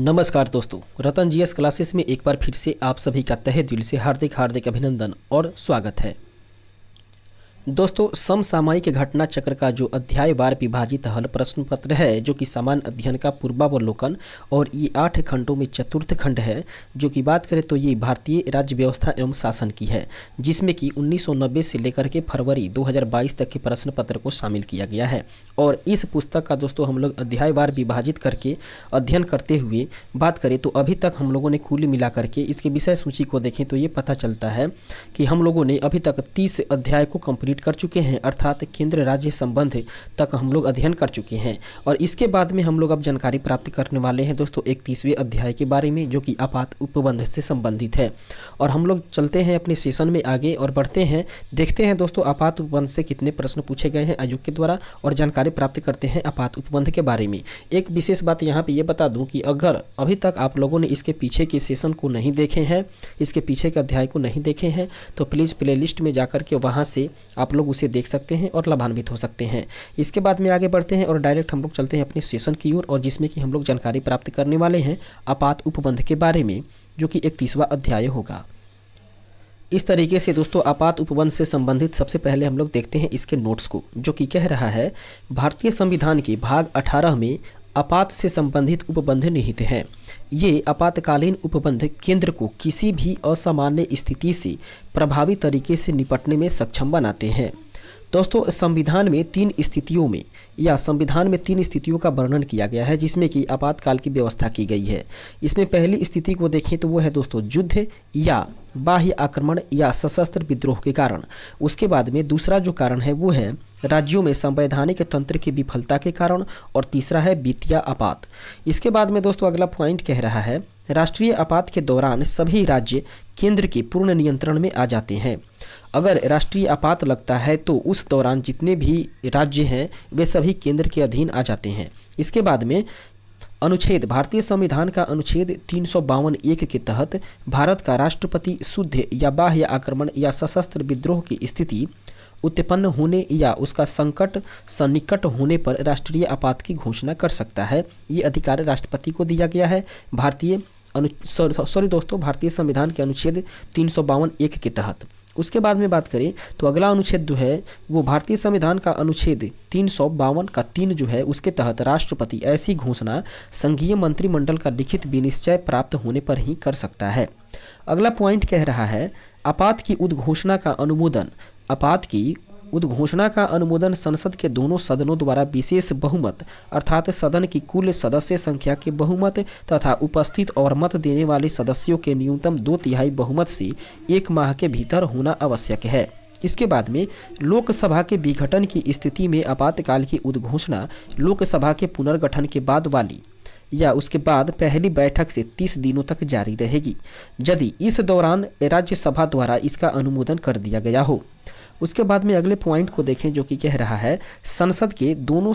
नमस्कार दोस्तों, रतन GS classes में एक बार फिर से आप सभी का तहे दिल से हार्दिक हार्दिक अभिनंदन और स्वागत है। दोस्तों, समसामयिक घटना चक्र का जो अध्यायवार विभाजित हल प्रश्न पत्र है, जो कि सामान्य अध्ययन का पूर्वावलोकन और ये 8 खंडों में चतुर्थ खंड है, जो कि बात करें तो ये भारतीय राज्य व्यवस्था एवं शासन की है, जिसमें कि 1990 से लेकर के फरवरी 2022 तक के प्रश्न पत्र को शामिल किया गया है। और इस पुस्तक का दोस्तों हम लोग अध्यायवार विभाजित करके अध्ययन करते हुए बात करें तो अभी तक हम लोगों ने कुल मिला करके इसके विषय सूची को देखें तो ये पता चलता है कि हम लोगों ने अभी तक 30 अध्याय को कंप्लीट कर चुके हैं, अर्थात केंद्र राज्य संबंध तक हम लोग अध्ययन कर चुके हैं। और इसके बाद में हम लोग अब जानकारी प्राप्त करने वाले हैं दोस्तों 31वें अध्याय के बारे में, जो कि आपात उपबंध से संबंधित है। और हम लोग चलते हैं अपने सेशन में आगे और बढ़ते हैं, देखते हैं दोस्तों आपात उपबंध से कितने प्रश्न पूछे गए हैं आयोग के द्वारा और जानकारी प्राप्त करते हैं आपात उपबंध के बारे में। एक विशेष बात यहाँ पे ये बता दूं कि अगर अभी तक आप लोगों ने इसके पीछे के सेशन को नहीं देखे हैं, इसके पीछे के अध्याय को नहीं देखे हैं, तो प्लीज़ प्लेलिस्ट में जाकर के वहाँ से आप लोग उसे देख सकते हैं और लाभान्वित हो सकते हैं। इसके बाद में आगे बढ़ते हैं और डायरेक्ट हम लोग चलते हैं अपने सेशन की ओर, और जिसमें कि हम लोग जानकारी प्राप्त करने वाले हैं आपात उपबंध के बारे में, जो कि 31वां अध्याय होगा। इस तरीके से दोस्तों आपात उपबंध से संबंधित सबसे पहले हम लोग देखते हैं इसके नोट्स को, जो कि कह रहा है भारतीय संविधान के भाग 18 में आपात से संबंधित उपबंध निहित हैं। ये आपातकालीन उपबंध केंद्र को किसी भी असामान्य स्थिति से प्रभावी तरीके से निपटने में सक्षम बनाते हैं। दोस्तों, संविधान में 3 स्थितियों का वर्णन किया गया है, जिसमें कि आपातकाल की व्यवस्था की गई है। इसमें पहली स्थिति को देखें तो वो है दोस्तों युद्ध या बाह्य आक्रमण या सशस्त्र विद्रोह के कारण। उसके बाद में दूसरा जो कारण है वो है राज्यों में संवैधानिक तंत्र की विफलता के कारण, और तीसरा है वित्तीय आपात। इसके बाद में दोस्तों अगला पॉइंट कह रहा है राष्ट्रीय आपात के दौरान सभी राज्य केंद्र के पूर्ण नियंत्रण में आ जाते हैं। अगर राष्ट्रीय आपात लगता है तो उस दौरान जितने भी राज्य हैं वे सभी केंद्र के अधीन आ जाते हैं। इसके बाद में अनुच्छेद भारतीय संविधान का अनुच्छेद 352(1) के तहत भारत का राष्ट्रपति शुद्ध या बाह्य आक्रमण या सशस्त्र विद्रोह की स्थिति उत्पन्न होने या उसका संकट सन्निकट होने पर राष्ट्रीय आपात की घोषणा कर सकता है। ये अधिकार राष्ट्रपति को दिया गया है भारतीय संविधान के अनुच्छेद 352(1) के तहत। उसके बाद में बात करें तो अगला अनुच्छेद जो है वो भारतीय संविधान का अनुच्छेद 352 का 3 जो है उसके तहत राष्ट्रपति ऐसी घोषणा संघीय मंत्रिमंडल का लिखित विनिश्चय प्राप्त होने पर ही कर सकता है। अगला पॉइंट कह रहा है आपात की उद्घोषणा का अनुमोदन संसद के दोनों सदनों द्वारा विशेष बहुमत अर्थात सदन की कुल सदस्य संख्या के बहुमत तथा उपस्थित और मत देने वाले सदस्यों के न्यूनतम 2/3 बहुमत से 1 माह के भीतर होना आवश्यक है। इसके बाद में लोकसभा के विघटन की स्थिति में आपातकाल की उद्घोषणा लोकसभा के पुनर्गठन के बाद वाली या उसके बाद पहली बैठक से 30 दिनों तक जारी रहेगी, यदि इस दौरान राज्यसभा द्वारा इसका अनुमोदन कर दिया गया हो। उसके बाद में अगले पॉइंट को देखें, जो कि कह रहा है संसद के दोनों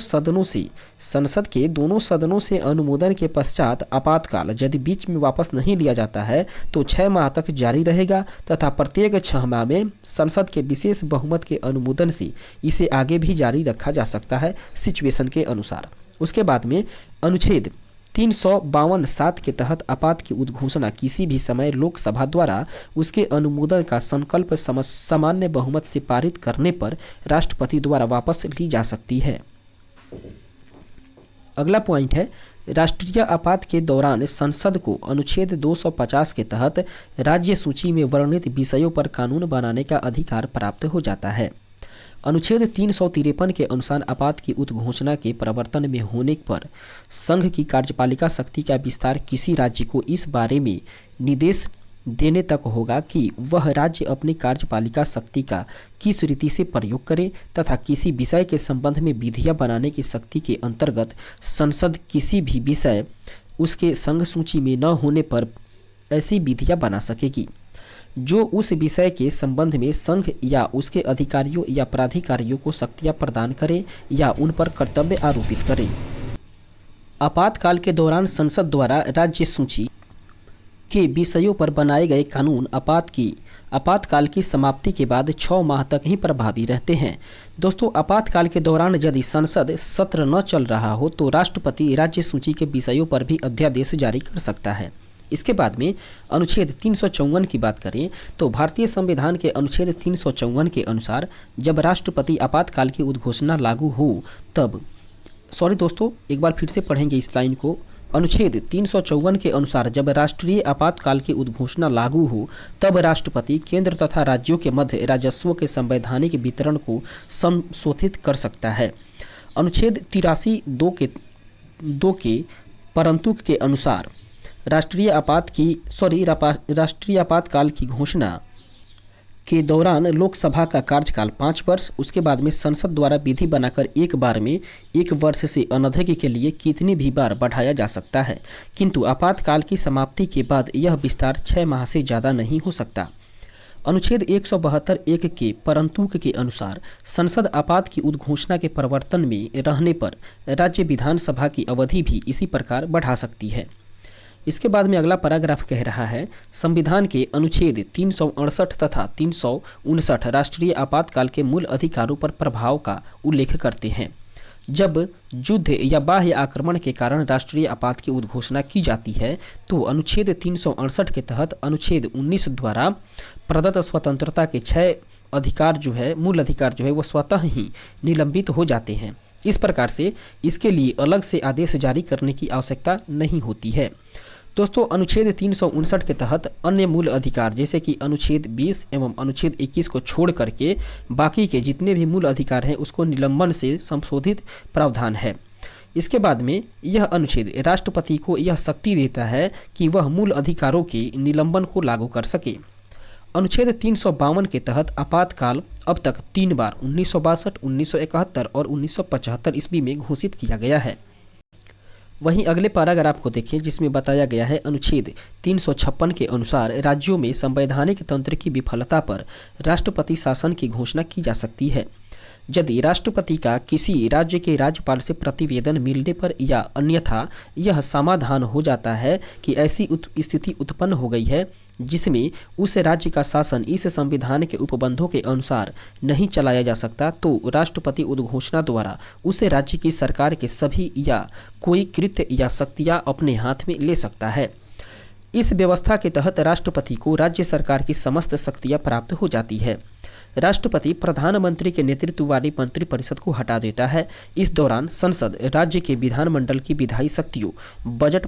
सदनों से अनुमोदन के पश्चात आपातकाल यदि बीच में वापस नहीं लिया जाता है तो 6 माह तक जारी रहेगा तथा प्रत्येक 6 माह में संसद के विशेष बहुमत के अनुमोदन से इसे आगे भी जारी रखा जा सकता है सिचुएशन के अनुसार। उसके बाद में अनुच्छेद 352(7) के तहत आपात की उद्घोषणा किसी भी समय लोकसभा द्वारा उसके अनुमोदन का संकल्प सामान्य बहुमत से पारित करने पर राष्ट्रपति द्वारा वापस ली जा सकती है। अगला पॉइंट है राष्ट्रीय आपात के दौरान संसद को अनुच्छेद 250 के तहत राज्य सूची में वर्णित विषयों पर कानून बनाने का अधिकार प्राप्त हो जाता है। अनुच्छेद 353 के अनुसार आपात की उद्घोषणा के प्रवर्तन में होने पर संघ की कार्यपालिका शक्ति का विस्तार किसी राज्य को इस बारे में निर्देश देने तक होगा कि वह राज्य अपनी कार्यपालिका शक्ति का किस रीति से प्रयोग करे तथा किसी विषय के संबंध में विधियां बनाने की शक्ति के अंतर्गत संसद किसी भी विषय उसके संघ सूची में न होने पर ऐसी विधियां बना सकेगी जो उस विषय के संबंध में संघ या उसके अधिकारियों या प्राधिकारियों को शक्तियां प्रदान करे या उन पर कर्तव्य आरोपित करे। आपातकाल के दौरान संसद द्वारा राज्य सूची के विषयों पर बनाए गए कानून आपातकाल की समाप्ति के बाद 6 माह तक ही प्रभावी रहते हैं। दोस्तों, आपातकाल के दौरान यदि संसद सत्र न चल रहा हो तो राष्ट्रपति राज्य सूची के विषयों पर भी अध्यादेश जारी कर सकता है। इसके बाद में अनुच्छेद 354 की बात करें तो भारतीय संविधान के अनुच्छेद 354 के अनुसार जब राष्ट्रपति आपातकाल की उद्घोषणा लागू हो तब दोस्तों, एक बार फिर से पढ़ेंगे इस लाइन को। अनुच्छेद 354 के अनुसार जब राष्ट्रीय आपातकाल की उद्घोषणा लागू हो तब राष्ट्रपति केंद्र तथा राज्यों के मध्य राजस्व के संवैधानिक वितरण को संशोधित कर सकता है। अनुच्छेद 83 दो के परंतु के अनुसार राष्ट्रीय आपातकाल की घोषणा के दौरान लोकसभा का कार्यकाल 5 वर्ष, उसके बाद में संसद द्वारा विधि बनाकर एक बार में 1 वर्ष से अनधिक के लिए कितनी भी बार बढ़ाया जा सकता है, किंतु आपातकाल की समाप्ति के बाद यह विस्तार 6 माह से ज़्यादा नहीं हो सकता। अनुच्छेद 172(1) के परंतु के अनुसार संसद आपात की उद्घोषणा के प्रवर्तन में रहने पर राज्य विधानसभा की अवधि भी इसी प्रकार बढ़ा सकती है। इसके बाद में अगला पैराग्राफ कह रहा है, संविधान के अनुच्छेद 368 तथा 359 राष्ट्रीय आपातकाल के मूल अधिकारों पर प्रभाव का उल्लेख करते हैं। जब युद्ध या बाह्य आक्रमण के कारण राष्ट्रीय आपात की उद्घोषणा की जाती है तो अनुच्छेद 368 के तहत अनुच्छेद 19 द्वारा प्रदत्त स्वतंत्रता के 6 अधिकार मूल अधिकार वो स्वतः ही निलंबित हो जाते हैं। इस प्रकार से इसके लिए अलग से आदेश जारी करने की आवश्यकता नहीं होती है। दोस्तों, अनुच्छेद 359 के तहत अन्य मूल अधिकार जैसे कि अनुच्छेद 20 एवं अनुच्छेद 21 को छोड़ करके बाकी के जितने भी मूल अधिकार हैं उसको निलंबन से संशोधित प्रावधान है। इसके बाद में यह अनुच्छेद राष्ट्रपति को यह शक्ति देता है कि वह मूल अधिकारों के निलंबन को लागू कर सके। अनुच्छेद 352 के तहत आपातकाल अब तक 3 बार 1962, 1971 और 1975 ईस्वी में घोषित किया गया है। वहीं अगले पैराग्राफ को देखें जिसमें बताया गया है, अनुच्छेद 356 के अनुसार राज्यों में संवैधानिक तंत्र की विफलता पर राष्ट्रपति शासन की घोषणा की जा सकती है। यदि राष्ट्रपति का किसी राज्य के राज्यपाल से प्रतिवेदन मिलने पर या अन्यथा यह समाधान हो जाता है कि ऐसी स्थिति उत्पन्न हो गई है जिसमें उस राज्य का शासन इस संविधान के उपबंधों के अनुसार नहीं चलाया जा सकता, तो राष्ट्रपति उद्घोषणा द्वारा उस राज्य की सरकार के सभी या कोई कृत्य या शक्तियां अपने हाथ में ले सकता है। इस व्यवस्था के तहत राष्ट्रपति को राज्य सरकार की समस्त शक्तियां प्राप्त हो जाती है। राष्ट्रपति प्रधानमंत्री के नेतृत्व वाली मंत्रिपरिषद को हटा देता है। इस दौरान संसद राज्य के विधानमंडल की विधायी शक्तियों बजट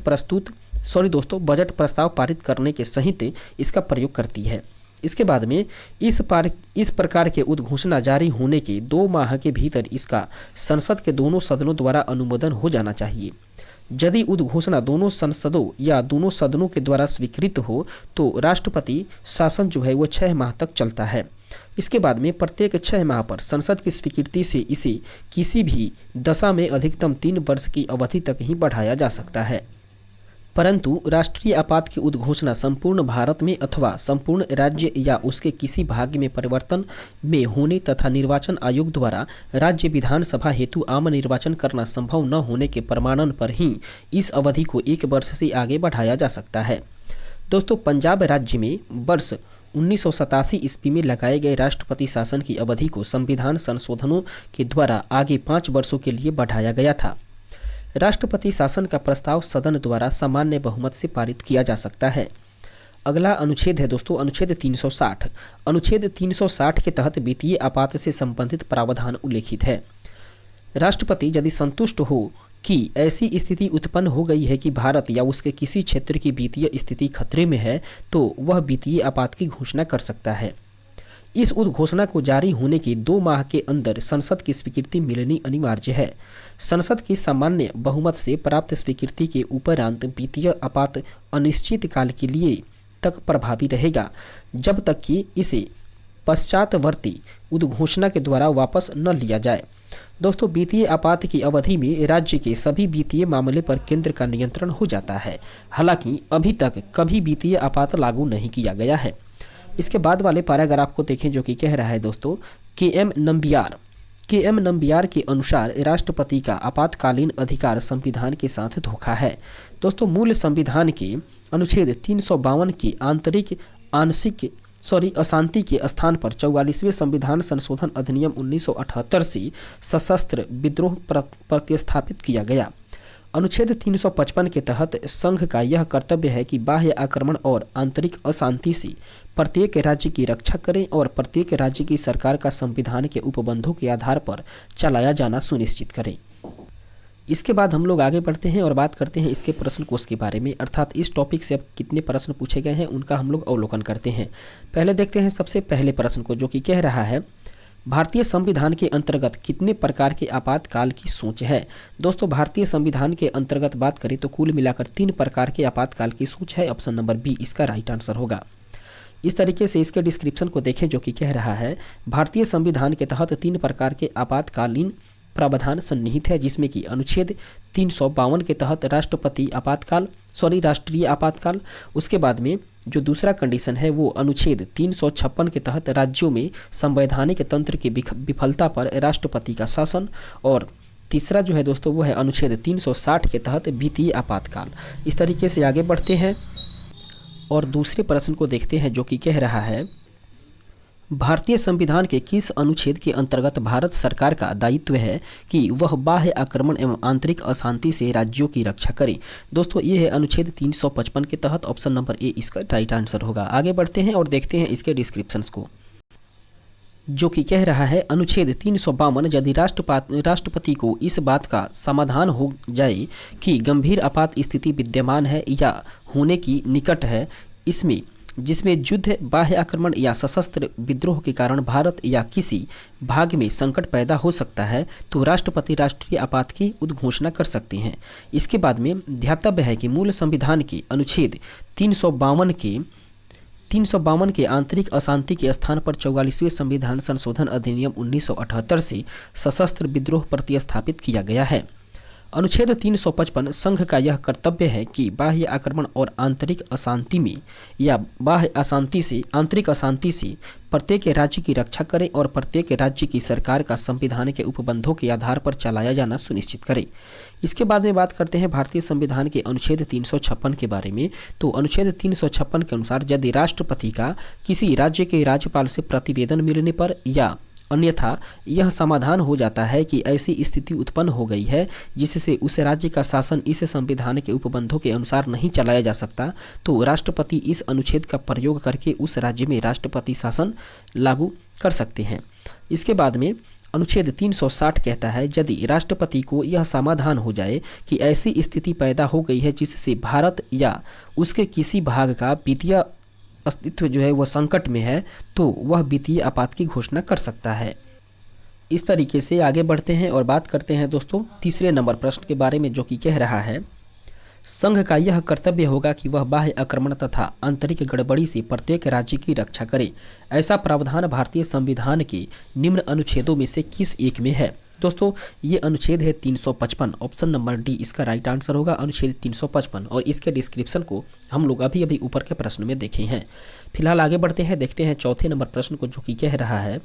प्रस्ताव पारित करने के सहित इसका प्रयोग करती है। इसके बाद में इस प्रकार के उद्घोषणा जारी होने के 2 माह के भीतर इसका संसद के दोनों सदनों द्वारा अनुमोदन हो जाना चाहिए। यदि उद्घोषणा दोनों संसदों या दोनों सदनों के द्वारा स्वीकृत हो तो राष्ट्रपति शासन वो 6 माह तक चलता है। इसके बाद में प्रत्येक 6 माह पर संसद की स्वीकृति से इसे किसी भी दशा में अधिकतम 3 वर्ष की अवधि तक ही बढ़ाया जा सकता है। परंतु राष्ट्रीय आपात की उद्घोषणा संपूर्ण भारत में अथवा संपूर्ण राज्य या उसके किसी भाग में परिवर्तन में होने तथा निर्वाचन आयोग द्वारा राज्य विधानसभा हेतु आम निर्वाचन करना संभव न होने के प्रमाणन पर ही इस अवधि को 1 वर्ष से आगे बढ़ाया जा सकता है। दोस्तों, पंजाब राज्य में वर्ष 1987 ईस्वी में लगाए गए राष्ट्रपति शासन की अवधि को संविधान संशोधनों के द्वारा आगे 5 वर्षों के लिए बढ़ाया गया था। राष्ट्रपति शासन का प्रस्ताव सदन द्वारा सामान्य बहुमत से पारित किया जा सकता है। अगला अनुच्छेद है दोस्तों अनुच्छेद 360। अनुच्छेद 360 के तहत वित्तीय आपात से संबंधित प्रावधान उल्लेखित है। राष्ट्रपति यदि संतुष्ट हो कि ऐसी स्थिति उत्पन्न हो गई है कि भारत या उसके किसी क्षेत्र की वित्तीय स्थिति खतरे में है तो वह वित्तीय आपात की घोषणा कर सकता है। इस उद्घोषणा को जारी होने के 2 माह के अंदर संसद की स्वीकृति मिलनी अनिवार्य है। संसद की सामान्य बहुमत से प्राप्त स्वीकृति के उपरांत वित्तीय आपात अनिश्चित काल के लिए तक प्रभावी रहेगा जब तक कि इसे पश्चातवर्ती उद्घोषणा के द्वारा वापस न लिया जाए। दोस्तों, वित्तीय आपात की अवधि में राज्य के सभी वित्तीय मामले पर केंद्र का नियंत्रण हो जाता है। हालांकि अभी तक कभी वित्तीय आपात लागू नहीं किया गया है। इसके बाद वाले पैराग्राफ को देखें जो कि कह रहा है दोस्तों, के एम नंबियार के अनुसार राष्ट्रपति का आपातकालीन अधिकार संविधान के साथ धोखा है। दोस्तों, मूल संविधान के अनुच्छेद 352 की आंशिक अशांति के स्थान पर 44वें संविधान संशोधन अधिनियम 1978 से सशस्त्र विद्रोह प्रतिस्थापित किया गया। अनुच्छेद 355 के तहत संघ का यह कर्तव्य है कि बाह्य आक्रमण और आंतरिक अशांति से प्रत्येक राज्य की रक्षा करें और प्रत्येक राज्य की सरकार का संविधान के उपबंधों के आधार पर चलाया जाना सुनिश्चित करें। इसके बाद हम लोग आगे बढ़ते हैं और बात करते हैं इसके प्रश्न कोश के बारे में, अर्थात इस टॉपिक से अब कितने प्रश्न पूछे गए हैं उनका हम लोग अवलोकन करते हैं। पहले देखते हैं सबसे पहले प्रश्न को, जो कि कह रहा है भारतीय संविधान के अंतर्गत कितने प्रकार के आपातकाल की सोच है। दोस्तों, भारतीय संविधान के अंतर्गत बात करें तो कुल मिलाकर 3 प्रकार के आपातकाल की सोच है। ऑप्शन नंबर बी इसका राइट आंसर होगा। इस तरीके से इसके डिस्क्रिप्शन को देखें, जो कि कह रहा है भारतीय संविधान के तहत 3 प्रकार के आपातकालीन प्रावधान सन्निहित है, जिसमें कि अनुच्छेद 352 के तहत राष्ट्रीय आपातकाल। उसके बाद में जो दूसरा कंडीशन है वो अनुच्छेद 356 के तहत राज्यों में संवैधानिक तंत्र की विफलता पर राष्ट्रपति का शासन, और तीसरा जो है दोस्तों वो है अनुच्छेद 360 के तहत वित्तीय आपातकाल। इस तरीके से आगे बढ़ते हैं और दूसरे प्रश्न को देखते हैं, जो कि कह रहा है भारतीय संविधान के किस अनुच्छेद के अंतर्गत भारत सरकार का दायित्व है कि वह बाह्य आक्रमण एवं आंतरिक अशांति से राज्यों की रक्षा करे। दोस्तों, ये है अनुच्छेद 355 के तहत। ऑप्शन नंबर ए इसका राइट आंसर होगा। आगे बढ़ते हैं और देखते हैं इसके डिस्क्रिप्शंस को, जो कि कह रहा है अनुच्छेद 352 यदि राष्ट्रपति को इस बात का समाधान हो जाए कि गंभीर आपात स्थिति विद्यमान है या होने की निकट है, जिसमें युद्ध, बाह्य आक्रमण या सशस्त्र विद्रोह के कारण भारत या किसी भाग में संकट पैदा हो सकता है, तो राष्ट्रपति राष्ट्रीय आपात की उद्घोषणा कर सकते हैं। इसके बाद में ध्यातव्य है कि मूल संविधान के अनुच्छेद 352 के आंतरिक अशांति के स्थान पर 44वें संविधान संशोधन अधिनियम 1978 से सशस्त्र विद्रोह प्रतिस्थापित किया गया है। अनुच्छेद 355 संघ का यह कर्तव्य है कि बाह्य आक्रमण और आंतरिक अशांति में या आंतरिक अशांति से प्रत्येक राज्य की रक्षा करें और प्रत्येक राज्य की सरकार का संविधान के उपबंधों के आधार पर चलाया जाना सुनिश्चित करें। इसके बाद में बात करते हैं भारतीय संविधान के अनुच्छेद 356 के बारे में। तो अनुच्छेद 356 के अनुसार यदि राष्ट्रपति का किसी राज्य के राज्यपाल से प्रतिवेदन मिलने पर या अन्यथा यह समाधान हो जाता है कि ऐसी स्थिति उत्पन्न हो गई है जिससे उस राज्य का शासन इस संविधान के उपबंधों के अनुसार नहीं चलाया जा सकता, तो राष्ट्रपति इस अनुच्छेद का प्रयोग करके उस राज्य में राष्ट्रपति शासन लागू कर सकते हैं। इसके बाद में अनुच्छेद 360 कहता है यदि राष्ट्रपति को यह समाधान हो जाए कि ऐसी स्थिति पैदा हो गई है जिससे भारत या उसके किसी भाग का वित्तीय अस्तित्व जो है वह संकट में है, तो वह वित्तीय आपात की घोषणा कर सकता है। इस तरीके से आगे बढ़ते हैं और बात करते हैं दोस्तों तीसरे नंबर प्रश्न के बारे में, जो कि कह रहा है संघ का यह कर्तव्य होगा कि वह बाह्य आक्रमण तथा आंतरिक गड़बड़ी से प्रत्येक राज्य की रक्षा करे। ऐसा प्रावधान भारतीय संविधान के निम्न अनुच्छेदों में से किस एक में है। दोस्तों, ये अनुच्छेद है 355। ऑप्शन नंबर डी इसका राइट आंसर होगा, अनुच्छेद 355। और इसके डिस्क्रिप्शन को हम लोग अभी ऊपर के प्रश्न में देखे हैं। फिलहाल आगे बढ़ते हैं, देखते हैं चौथे नंबर प्रश्न को, जो कि कह रहा है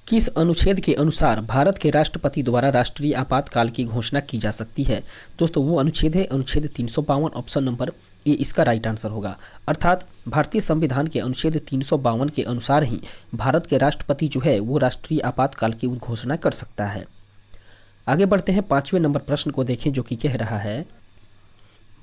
किस अनुच्छेद के अनुसार भारत के राष्ट्रपति द्वारा राष्ट्रीय आपातकाल की घोषणा की जा सकती है। दोस्तों, वो अनुच्छेद है अनुच्छेद 352। ऑप्शन नंबर ए इसका राइट आंसर होगा। अर्थात भारतीय संविधान के अनुच्छेद 352 के अनुसार ही भारत के राष्ट्रपति जो है वो राष्ट्रीय आपातकाल की घोषणा कर सकता है। आगे बढ़ते हैं, 5वें नंबर प्रश्न को देखें, जो कि कह रहा है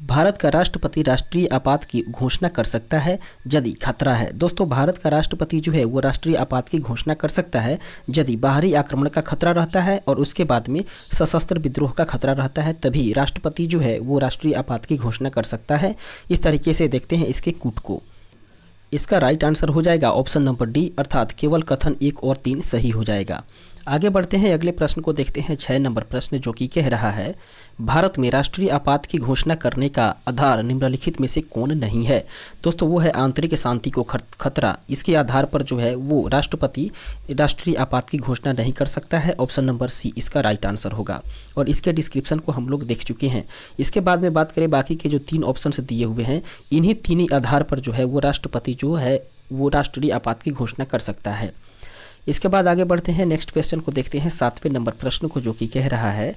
भारत का राष्ट्रपति राष्ट्रीय आपात की घोषणा कर सकता है यदि खतरा है। दोस्तों, भारत का राष्ट्रपति जो है वो राष्ट्रीय आपात की घोषणा कर सकता है यदि बाहरी आक्रमण का खतरा रहता है और उसके बाद में सशस्त्र विद्रोह का खतरा रहता है, तभी राष्ट्रपति जो है वो राष्ट्रीय आपात की घोषणा कर सकता है। इस तरीके से देखते हैं इसके कूट को। इसका राइट आंसर हो जाएगा ऑप्शन नंबर डी, अर्थात केवल कथन 1 और 3 सही हो जाएगा। आगे बढ़ते हैं, अगले प्रश्न को देखते हैं 6 नंबर प्रश्न, जो कि कह रहा है भारत में राष्ट्रीय आपात की घोषणा करने का आधार निम्नलिखित में से कौन नहीं है। दोस्तों, वो है आंतरिक शांति को खतरा। इसके आधार पर जो है वो राष्ट्रपति राष्ट्रीय आपात की घोषणा नहीं कर सकता है। ऑप्शन नंबर सी इसका राइट आंसर होगा। और इसके डिस्क्रिप्शन को हम लोग देख चुके हैं। इसके बाद में बात करें बाकी के जो 3 ऑप्शन दिए हुए हैं, इन्हीं 3 ही आधार पर जो है वो राष्ट्रपति जो है वो राष्ट्रीय आपात की घोषणा कर सकता है। इसके बाद आगे बढ़ते हैं, नेक्स्ट क्वेश्चन को देखते हैं 7वें नंबर प्रश्न को, जो कि कह रहा है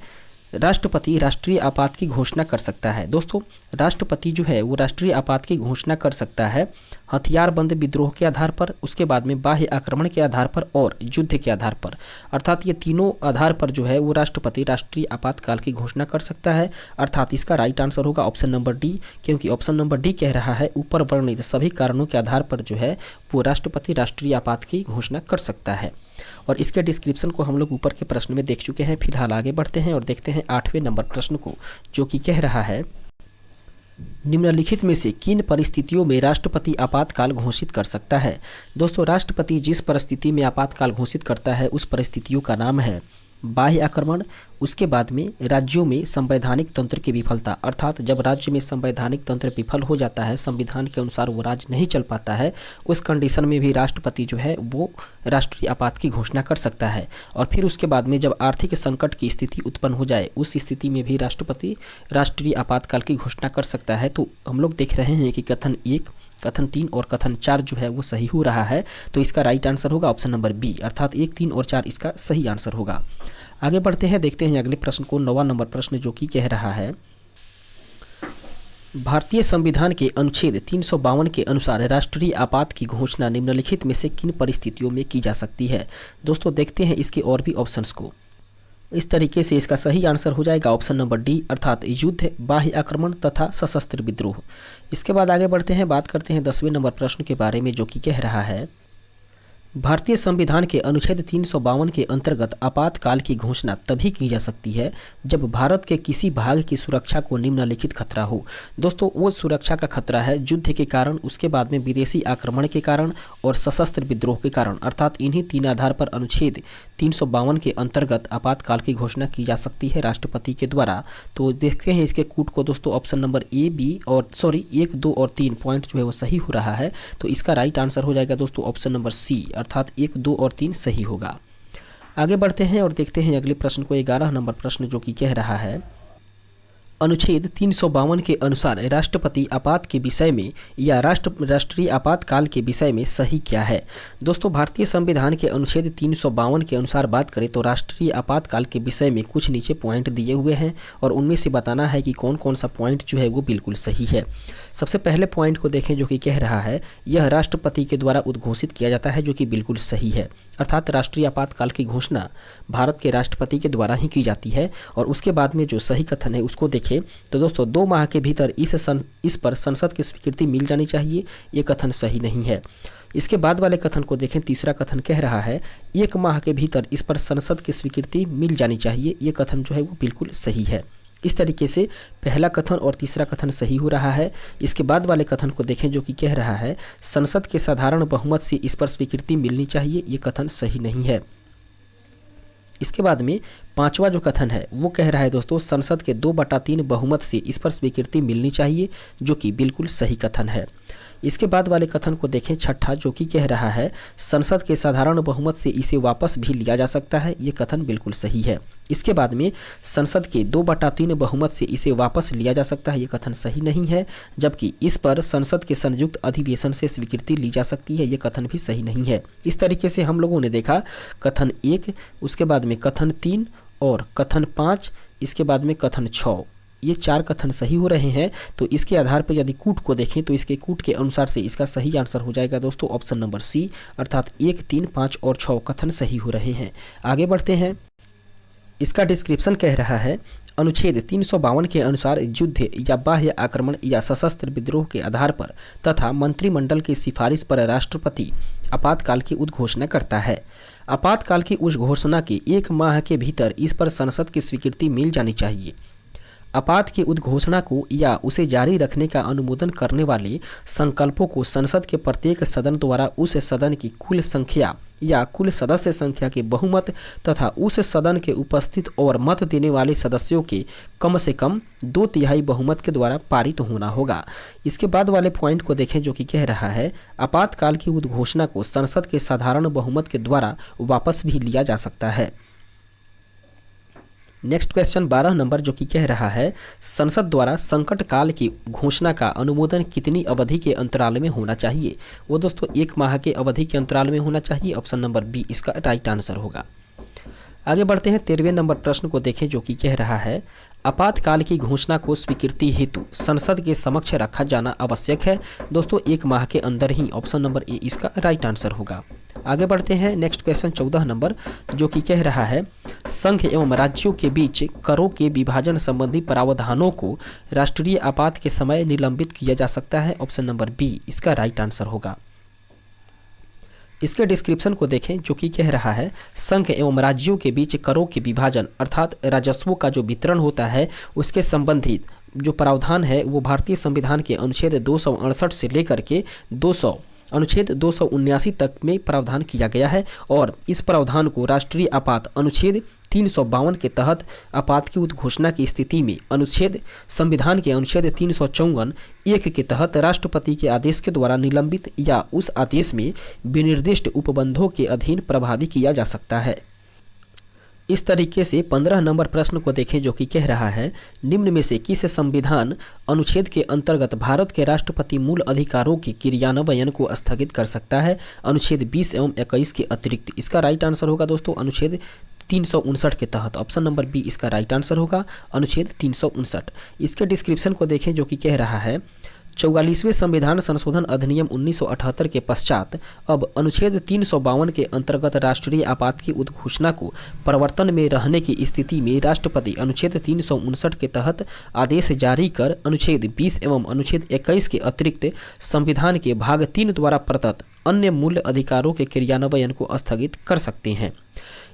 राष्ट्रपति राष्ट्रीय आपात की घोषणा कर सकता है। दोस्तों, राष्ट्रपति जो है वो राष्ट्रीय आपात की घोषणा कर सकता है हथियारबंद विद्रोह के आधार पर, उसके बाद में बाह्य आक्रमण के आधार पर और युद्ध के आधार पर। अर्थात ये तीनों आधार पर जो है वो राष्ट्रपति राष्ट्रीय आपातकाल की घोषणा कर सकता है। अर्थात इसका राइट आंसर होगा ऑप्शन नंबर डी, क्योंकि ऑप्शन नंबर डी कह रहा है ऊपर वर्णित सभी कारणों के आधार पर जो है वो राष्ट्रपति राष्ट्रीय आपात की घोषणा कर सकता है। और इसके डिस्क्रिप्शन को हम लोग ऊपर के प्रश्न में देख चुके हैं। फिलहाल आगे बढ़ते हैं और देखते हैं 8वें नंबर प्रश्न को, जो कि कह रहा है निम्नलिखित में से किन परिस्थितियों में राष्ट्रपति आपातकाल घोषित कर सकता है। दोस्तों, राष्ट्रपति जिस परिस्थिति में आपातकाल घोषित करता है उस परिस्थितियों का नाम है बाह्य आक्रमण, उसके बाद में राज्यों में संवैधानिक तंत्र की विफलता। अर्थात जब राज्य में संवैधानिक तंत्र विफल हो जाता है, संविधान के अनुसार वो राज्य नहीं चल पाता है, उस कंडीशन में भी राष्ट्रपति जो है वो राष्ट्रीय आपात की घोषणा कर सकता है। और फिर उसके बाद में जब आर्थिक संकट की स्थिति उत्पन्न हो जाए, उस स्थिति में भी राष्ट्रपति राष्ट्रीय आपातकाल की घोषणा कर सकता है। तो हम लोग देख रहे हैं कि कथन 1, कथन 3 और कथन 4 जो है वो सही हो रहा है। तो इसका राइट आंसर होगा ऑप्शन नंबर बी, अर्थात 1, 3 और 4 इसका सही आंसर होगा। आगे बढ़ते हैं, देखते हैं अगले प्रश्न को, 9वां नंबर प्रश्न, जो कि कह रहा है भारतीय संविधान के अनुच्छेद 352 के अनुसार राष्ट्रीय आपात की घोषणा निम्नलिखित में से किन परिस्थितियों में की जा सकती है। दोस्तों, देखते हैं इसके और भी ऑप्शंस को। इस तरीके से इसका सही आंसर हो जाएगा ऑप्शन नंबर डी, अर्थात युद्ध, बाह्य आक्रमण तथा सशस्त्र विद्रोह। इसके बाद आगे बढ़ते हैं, बात करते हैं 10वें नंबर प्रश्न के बारे में, जो कि कह रहा है भारतीय संविधान के अनुच्छेद 352 के अंतर्गत आपातकाल की घोषणा तभी की जा सकती है जब भारत के किसी भाग की सुरक्षा को निम्नलिखित खतरा हो। दोस्तों, वो सुरक्षा का खतरा है युद्ध के कारण, उसके बाद में विदेशी आक्रमण के कारण और सशस्त्र विद्रोह के कारण। अर्थात इन्हीं 3 आधार पर अनुच्छेद 352 के अंतर्गत आपातकाल की घोषणा की जा सकती है राष्ट्रपति के द्वारा। तो देखते हैं इसके कूट को। दोस्तों, ऑप्शन नंबर ए, बी और 1, 2 और 3 पॉइंट जो है वो सही हो रहा है। तो इसका राइट आंसर हो जाएगा दोस्तों ऑप्शन नंबर सी, अर्थात 1, 2 और 3 सही होगा। आगे बढ़ते हैं और देखते हैं अगले प्रश्न को, 11 नंबर प्रश्न, जो कि कह रहा है अनुच्छेद 352 के अनुसार राष्ट्रपति आपात के विषय में या राष्ट्रीय आपातकाल के विषय में सही क्या है। दोस्तों, भारतीय संविधान के अनुच्छेद 352 के अनुसार बात करें तो राष्ट्रीय आपातकाल के विषय में कुछ नीचे पॉइंट दिए हुए हैं और उनमें से बताना है कि कौन कौन सा पॉइंट जो है वो बिल्कुल सही है। सबसे पहले पॉइंट को देखें, जो कि कह रहा है यह राष्ट्रपति के द्वारा उद्घोषित किया जाता है, जो कि बिल्कुल सही है। अर्थात राष्ट्रीय आपातकाल की घोषणा भारत के राष्ट्रपति के द्वारा ही की जाती है। और उसके बाद में जो सही कथन है उसको देखें तो दोस्तों 2 माह के भीतर इस पर संसद की स्वीकृति मिल जानी चाहिए, ये कथन सही नहीं है। इसके बाद वाले कथन को देखें, तीसरा कथन कह रहा है 1 माह के भीतर इस पर संसद की स्वीकृति मिल जानी चाहिए, ये कथन जो है वो बिल्कुल सही है। इस तरीके से पहला कथन और तीसरा कथन सही हो रहा है। इसके बाद वाले कथन को देखें, जो कि कह रहा है संसद के साधारण बहुमत से इस पर स्वीकृति मिलनी चाहिए, ये कथन सही नहीं है। इसके बाद में 5वां जो कथन है वो कह रहा है दोस्तों संसद के 2/3 बहुमत से इस पर स्वीकृति मिलनी चाहिए, जो कि बिल्कुल सही कथन है। इसके बाद वाले कथन को देखें, छठा, जो कि कह रहा है संसद के साधारण बहुमत से इसे वापस भी लिया जा सकता है, ये कथन बिल्कुल सही है। इसके बाद में संसद के 2/3 बहुमत से इसे वापस लिया जा सकता है, ये कथन सही नहीं है। जबकि इस पर संसद के संयुक्त अधिवेशन से स्वीकृति ली जा सकती है, ये कथन भी सही नहीं है। इस तरीके से हम लोगों ने देखा कथन 1, उसके बाद में कथन 3 और कथन 5, इसके बाद में कथन 6, ये 4 कथन सही हो रहे हैं। तो इसके आधार पर यदि कूट को देखें तो इसके कूट के अनुसार से इसका सही आंसर हो जाएगा दोस्तों ऑप्शन नंबर सी, अर्थात 1, 3, 5 और 6 कथन सही हो रहे हैं। आगे बढ़ते हैं, इसका डिस्क्रिप्शन कह रहा है अनुच्छेद 352 के अनुसार युद्ध या बाह्य आक्रमण या सशस्त्र विद्रोह के आधार पर तथा मंत्रिमंडल की सिफारिश पर राष्ट्रपति आपातकाल की उद्घोषणा करता है। आपातकाल की उस घोषणा के 1 माह के भीतर इस पर संसद की स्वीकृति मिल जानी चाहिए। आपात की उद्घोषणा को या उसे जारी रखने का अनुमोदन करने वाले संकल्पों को संसद के प्रत्येक सदन द्वारा उस सदन की कुल संख्या या कुल सदस्य संख्या के बहुमत तथा उस सदन के उपस्थित और मत देने वाले सदस्यों के कम से कम 2/3 बहुमत के द्वारा पारित होना होगा। इसके बाद वाले पॉइंट को देखें, जो कि कह रहा है आपातकाल की उद्घोषणा को संसद के साधारण बहुमत के द्वारा वापस भी लिया जा सकता है। नेक्स्ट क्वेश्चन 12 नंबर, जो कि कह रहा है संसद द्वारा संकट काल की घोषणा का अनुमोदन कितनी अवधि के अंतराल में होना चाहिए। वो दोस्तों 1 माह के अवधि के अंतराल में होना चाहिए, ऑप्शन नंबर बी इसका राइट आंसर होगा। आगे बढ़ते हैं 13वें नंबर प्रश्न को देखें, जो कि कह रहा है आपातकाल की घोषणा को स्वीकृति हेतु संसद के समक्ष रखा जाना आवश्यक है। दोस्तों 1 माह के अंदर ही, ऑप्शन नंबर ए इसका राइट आंसर होगा। आगे बढ़ते हैं, नेक्स्ट क्वेश्चन 14 नंबर, जो कि कह रहा है संघ एवं राज्यों के बीच करों के विभाजन संबंधी प्रावधानों को राष्ट्रीय आपात के समय निलंबित किया जा सकता है। ऑप्शन नंबर बी इसका राइट आंसर होगा। इसके डिस्क्रिप्शन को देखें, जो कि कह रहा है संघ एवं राज्यों के बीच करों के विभाजन अर्थात राजस्वों का जो वितरण होता है उसके संबंधित जो प्रावधान है वो भारतीय संविधान के अनुच्छेद 268 से लेकर के अनुच्छेद 279 तक में प्रावधान किया गया है। और इस प्रावधान को राष्ट्रीय आपात अनुच्छेद 352 के तहत आपात की उद्घोषणा की स्थिति में संविधान के अनुच्छेद 354(1) के तहत राष्ट्रपति के आदेश के द्वारा निलंबित या उस आदेश में विनिर्दिष्ट उपबंधों के अधीन प्रभावी किया जा सकता है। इस तरीके से 15 नंबर प्रश्न को देखें, जो कि कह रहा है निम्न में से किस संविधान अनुच्छेद के अंतर्गत भारत के राष्ट्रपति मूल अधिकारों के क्रियान्वयन को स्थगित कर सकता है। अनुच्छेद 20 एवं 21 के अतिरिक्त। इसका राइट आंसर होगा दोस्तों अनुच्छेद 359 के तहत। ऑप्शन नंबर बी इसका राइट आंसर होगा, अनुच्छेद 359। इसके डिस्क्रिप्शन को देखें, जो कि कह रहा है 44वें संविधान संशोधन अधिनियम 1978 के पश्चात अब अनुच्छेद 352 के अंतर्गत राष्ट्रीय आपात की उद्घोषणा को प्रवर्तन में रहने की स्थिति में राष्ट्रपति अनुच्छेद 359 के तहत आदेश जारी कर अनुच्छेद 20 एवं अनुच्छेद 21 के अतिरिक्त संविधान के भाग 3 द्वारा प्रदत्त अन्य मूल अधिकारों के क्रियान्वयन को स्थगित कर सकते हैं।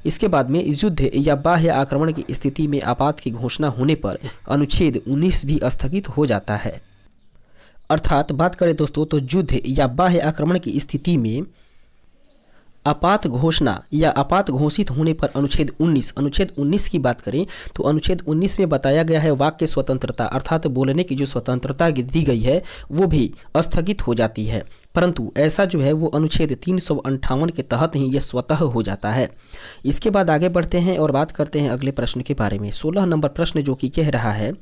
इसके बाद में युद्ध या बाह्य आक्रमण की स्थिति में आपात की घोषणा होने पर अनुच्छेद 19 भी स्थगित हो जाता है। अर्थात बात करें दोस्तों तो युद्ध या बाह्य आक्रमण की स्थिति में आपात घोषणा या आपात घोषित होने पर अनुच्छेद 19 की बात करें तो अनुच्छेद 19 में बताया गया है वाक्य स्वतंत्रता अर्थात बोलने की जो स्वतंत्रता दी गई है वो भी स्थगित हो जाती है। परंतु ऐसा जो है वो अनुच्छेद 358 के तहत ही ये स्वतः हो जाता है। इसके बाद आगे बढ़ते हैं और बात करते हैं अगले प्रश्न के बारे में। 16 नंबर प्रश्न जो कि कह रहा है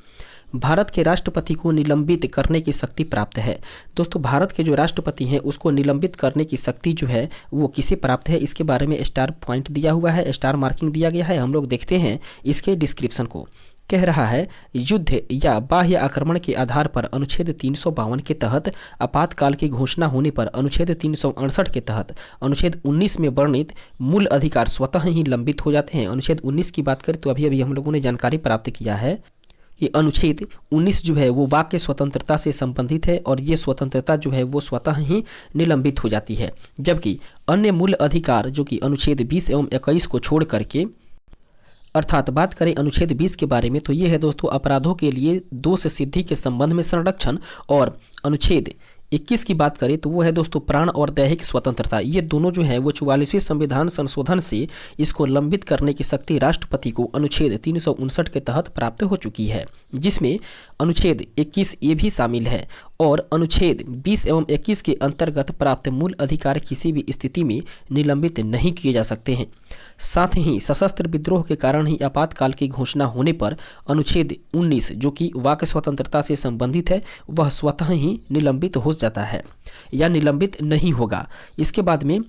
भारत के राष्ट्रपति को निलंबित करने की शक्ति प्राप्त है। दोस्तों भारत के जो राष्ट्रपति हैं उसको निलंबित करने की शक्ति जो है वो किसे प्राप्त है, इसके बारे में स्टार पॉइंट दिया हुआ है, स्टार मार्किंग दिया गया है। हम लोग देखते हैं इसके डिस्क्रिप्शन को। कह रहा है युद्ध या बाह्य आक्रमण के आधार पर अनुच्छेद 352 के तहत आपातकाल की घोषणा होने पर अनुच्छेद 368 के तहत अनुच्छेद 19 में वर्णित मूल अधिकार स्वतः ही लंबित हो जाते हैं। अनुच्छेद 19 की बात करें तो अभी हम लोगों ने जानकारी प्राप्त किया है ये अनुच्छेद 19 जो है वो वाक्य स्वतंत्रता से संबंधित है और ये स्वतंत्रता जो है वो स्वतः ही निलंबित हो जाती है। जबकि अन्य मूल अधिकार जो कि अनुच्छेद 20 एवं 21 को छोड़ करके अर्थात बात करें अनुच्छेद 20 के बारे में तो ये है दोस्तों अपराधों के लिए दोष सिद्धि के संबंध में संरक्षण, और अनुच्छेद 21 की बात करें तो वो है दोस्तों प्राण और दैहिक स्वतंत्रता। ये दोनों जो है वो 44वें संविधान संशोधन से इसको लंबित करने की शक्ति राष्ट्रपति को अनुच्छेद 359 के तहत प्राप्त हो चुकी है, जिसमें अनुच्छेद 21 ये भी शामिल है। और अनुच्छेद 20 एवं 21 के अंतर्गत प्राप्त मूल अधिकार किसी भी स्थिति में निलंबित नहीं किए जा सकते हैं। साथ ही सशस्त्र विद्रोह के कारण ही आपातकाल की घोषणा होने पर अनुच्छेद 19 जो कि वाक स्वतंत्रता से संबंधित है वह स्वतः ही निलंबित हो जाता है या निलंबित नहीं होगा। इसके बाद में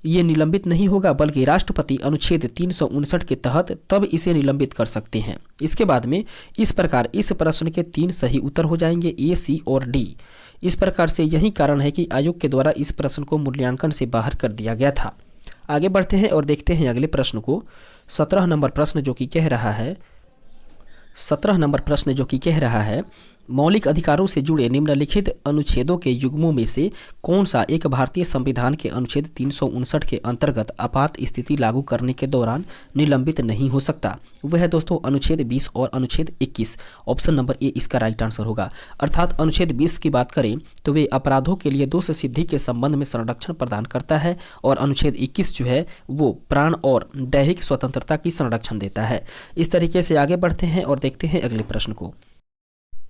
ये निलंबित नहीं होगा बल्कि राष्ट्रपति अनुच्छेद 359 के तहत तब इसे निलंबित कर सकते हैं। इसके बाद में इस प्रकार इस प्रश्न के 3 सही उत्तर हो जाएंगे ए, सी और डी। इस प्रकार से यही कारण है कि आयोग के द्वारा इस प्रश्न को मूल्यांकन से बाहर कर दिया गया था। आगे बढ़ते हैं और देखते हैं अगले प्रश्न को। 17 नंबर प्रश्न जो कि कह रहा है मौलिक अधिकारों से जुड़े निम्नलिखित अनुच्छेदों के युग्मों में से कौन सा एक भारतीय संविधान के अनुच्छेद 359 के अंतर्गत आपात स्थिति लागू करने के दौरान निलंबित नहीं हो सकता। वह है दोस्तों अनुच्छेद 20 और अनुच्छेद 21। ऑप्शन नंबर ए इसका राइट आंसर होगा। अर्थात अनुच्छेद 20 की बात करें तो वे अपराधों के लिए दोष सिद्धि के संबंध में संरक्षण प्रदान करता है और अनुच्छेद 21 जो है वो प्राण और दैहिक स्वतंत्रता की संरक्षण देता है। इस तरीके से आगे बढ़ते हैं और देखते हैं अगले प्रश्न को।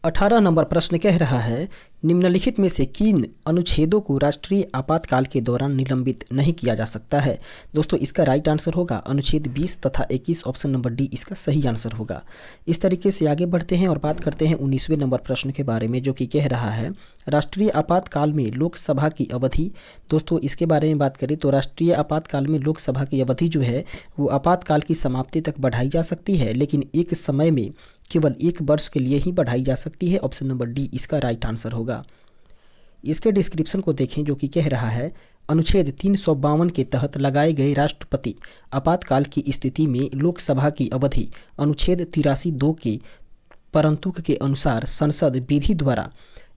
18 नंबर प्रश्न कह रहा है निम्नलिखित में से किन अनुच्छेदों को राष्ट्रीय आपातकाल के दौरान निलंबित नहीं किया जा सकता है? दोस्तों इसका राइट आंसर होगा अनुच्छेद 20 तथा 21, ऑप्शन नंबर डी इसका सही आंसर होगा। इस तरीके से आगे बढ़ते हैं और बात करते हैं 19वें नंबर प्रश्न के बारे में, जो कि कह रहा है राष्ट्रीय आपातकाल में लोकसभा की अवधि। दोस्तों इसके बारे में बात करें तो राष्ट्रीय आपातकाल में लोकसभा की अवधि जो है वो आपातकाल की समाप्ति तक बढ़ाई जा सकती है, लेकिन एक समय में केवल 1 वर्ष के लिए ही बढ़ाई जा सकती है। ऑप्शन नंबर डी इसका राइट आंसर होगा। इसके डिस्क्रिप्शन को देखें, जो कि कह रहा है अनुच्छेद 352 के तहत लगाए गए राष्ट्रपति आपातकाल की स्थिति में लोकसभा की अवधि अनुच्छेद 83(2) के परंतु के अनुसार संसद विधि द्वारा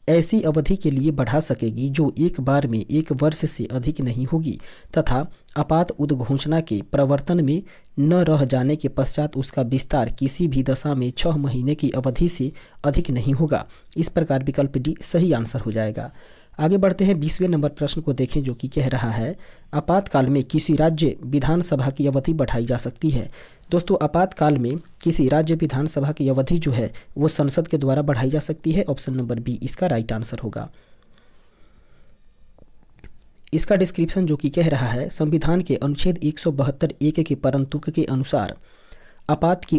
ऐसी अवधि के लिए बढ़ा सकेगी जो एक बार में 1 वर्ष से अधिक नहीं होगी तथा आपात उद्घोषणा के प्रवर्तन में न रह जाने के पश्चात उसका विस्तार किसी भी दशा में 6 महीने की अवधि से अधिक नहीं होगा। इस प्रकार विकल्प डी सही आंसर हो जाएगा। आगे बढ़ते हैं 20वें नंबर प्रश्न को देखें, जो कि कह रहा है आपातकाल में किसी राज्य विधानसभा की अवधि बढ़ाई जा सकती है। दोस्तों आपातकाल में किसी राज्य विधानसभा की अवधि जो है वो संसद के द्वारा बढ़ाई जा सकती है। ऑप्शन नंबर बी इसका राइट आंसर होगा। इसका डिस्क्रिप्शन जो कि कह रहा है संविधान के अनुच्छेद 172(1) के परंतुक के अनुसार आपात की